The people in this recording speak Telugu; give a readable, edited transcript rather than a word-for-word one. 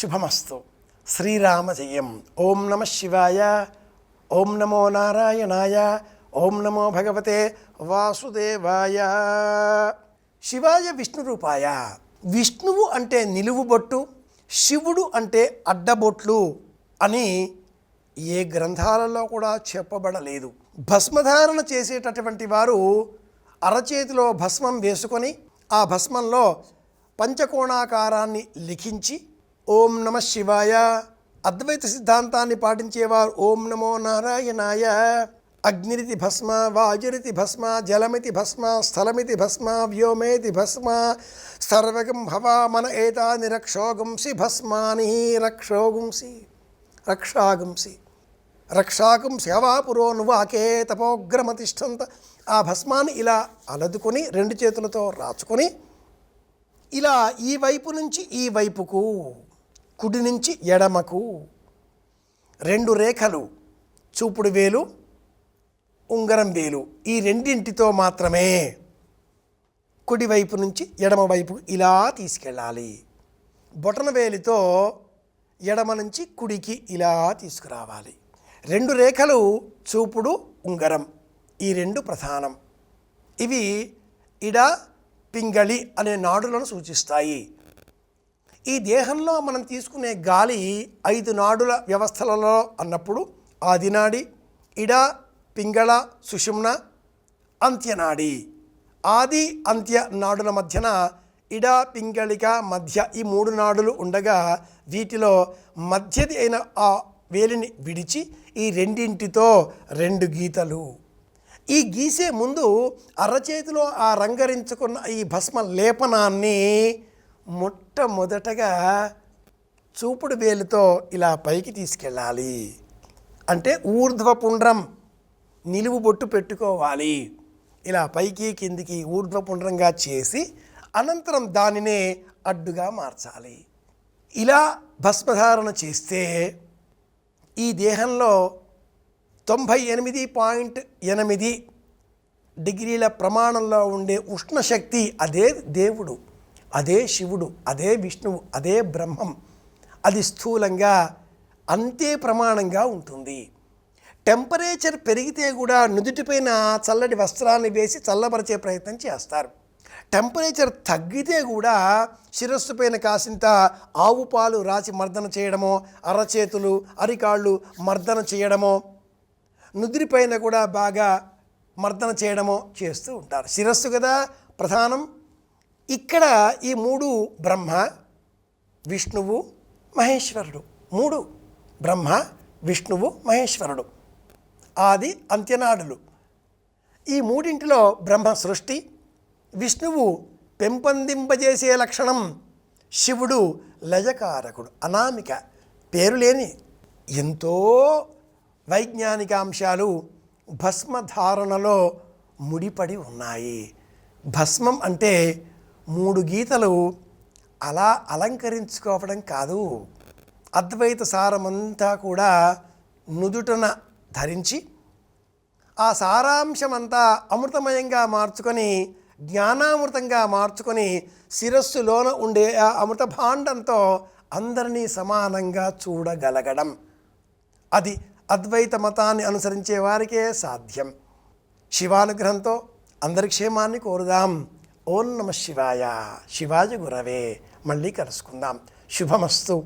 శుభమస్తు. శ్రీరామ జయం. ఓం నమ శివాయ. ఓం నమో నారాయణాయ. ఓం నమో భగవతే వాసుదేవాయ. శివాయ విష్ణు రూపాయ. విష్ణువు అంటే నిలువుబొట్టు, శివుడు అంటే అడ్డబొట్లు అని ఏ గ్రంథాలలో కూడా చెప్పబడలేదు. భస్మధారణ చేసేటటువంటి వారు అరచేతిలో భస్మం వేసుకొని ఆ భస్మంలో పంచకోణాకారాన్ని లిఖించి ఓం నమ శివాయ, అద్వైత సిద్ధాంతాన్ని పాటించేవారు ఓం నమో నారాయణాయ, అగ్నిరితి భస్మ, వాయురితి భస్మ, జలమితి భస్మ, స్థలమితి భస్మ, వ్యోమేతి భస్మ, సర్వగం భవామన ఏతాని రక్షోగుంసి భస్మాని రక్షోగుంసి రక్షాగుంసి రక్షాగుంసి హవాపురో నువాకే తపోగ్రమతిష్టంత. ఆ భస్మాన్ని ఇలా అలదుకొని రెండు చేతులతో రాచుకొని ఇలా ఈ వైపు నుంచి ఈ వైపుకు, కుడి నుంచి ఎడమకు రెండు రేఖలు, చూపుడు వేలు, ఉంగరం వేలు, ఈ రెండింటితో మాత్రమే కుడివైపు నుంచి ఎడమ వైపు ఇలా తీసుకెళ్ళాలి. బొటన వేలితో ఎడమ నుంచి కుడికి ఇలా తీసుకురావాలి. రెండు రేఖలు చూపుడు, ఉంగరం, ఈ రెండు ప్రధానం. ఇవి ఇడ పింగళి అనే నాడులను సూచిస్తాయి. ఈ దేహంలో మనం తీసుకునే గాలి 5 నాడుల వ్యవస్థలలో అన్నప్పుడు ఆదినాడి, ఇడ, పింగళ, సుషుమ్న, అంత్యనాడి. ఆది అంత్య నాడుల మధ్యన ఇడ, పింగళిక, మధ్య ఈ 3 నాడులు ఉండగా వీటిలో మధ్యది అయిన ఆ వేలిని విడిచి ఈ రెండింటితో 2 గీతలు. ఈ గీసే ముందు అరచేతిలో ఆ రంగరించుకున్న ఈ భస్మ లేపనాన్ని మొట్టమొదటగా చూపుడు వేలుతో ఇలా పైకి తీసుకెళ్ళాలి. అంటే ఊర్ధ్వపుండ్రం, నిలువు బొట్టు పెట్టుకోవాలి. ఇలా పైకి కిందికి ఊర్ధ్వపుండ్రంగా చేసి అనంతరం దానినే అడ్డుగా మార్చాలి. ఇలా భస్మధారణ చేస్తే ఈ దేహంలో 98.8 డిగ్రీల ప్రమాణంలో ఉండే ఉష్ణశక్తి, అదే దేవుడు, అదే శివుడు, అదే విష్ణువు, అదే బ్రహ్మం, అది స్థూలంగా అంతే ప్రమాణంగా ఉంటుంది. టెంపరేచర్ పెరిగితే కూడా నుదుటిపైన చల్లటి వస్త్రాన్ని వేసి చల్లబరిచే ప్రయత్నం చేస్తారు. టెంపరేచర్ తగ్గితే కూడా శిరస్సు పైన కాసింత ఆవు పాలు రాచి మర్దన చేయడమో, అరచేతులు, అరికాళ్ళు మర్దన చేయడమో, నుదిరిపైన కూడా బాగా మర్దన చేయడమో చేస్తూ ఉంటారు. శిరస్సు కదా ప్రధానం. ఇక్కడ ఈ 3 బ్రహ్మ, విష్ణువు, మహేశ్వరుడు. 3 బ్రహ్మ, విష్ణువు, మహేశ్వరుడు, ఆది అంత్యనాడులు. ఈ మూడింటిలో బ్రహ్మ సృష్టి, విష్ణువు పెంపొందింపజేసే లక్షణం, శివుడు లయకారకుడు, అనామిక, పేరులేని. ఎంతో వైజ్ఞానిక అంశాలు భస్మధారణలో ముడిపడి ఉన్నాయి. భస్మం అంటే 3 గీతలు అలా అలంకరించుకోవడం కాదు. అద్వైత సారమంతా కూడా నుదుటన ధరించి ఆ సారాంశమంతా అమృతమయంగా మార్చుకొని, జ్ఞానామృతంగా మార్చుకొని శిరస్సులోన ఉండే ఆ అమృత భాండంతో అందరినీ సమానంగా చూడగలగడం, అది అద్వైత మతాన్ని అనుసరించే వారికే సాధ్యం. శివానుగ్రహంతో అందరి క్షేమాన్ని కోరుదాం. ఓం నమ శివాయ. శివాయ గురవే. మళ్ళీ కలుసుకుందాం. శుభమస్తు.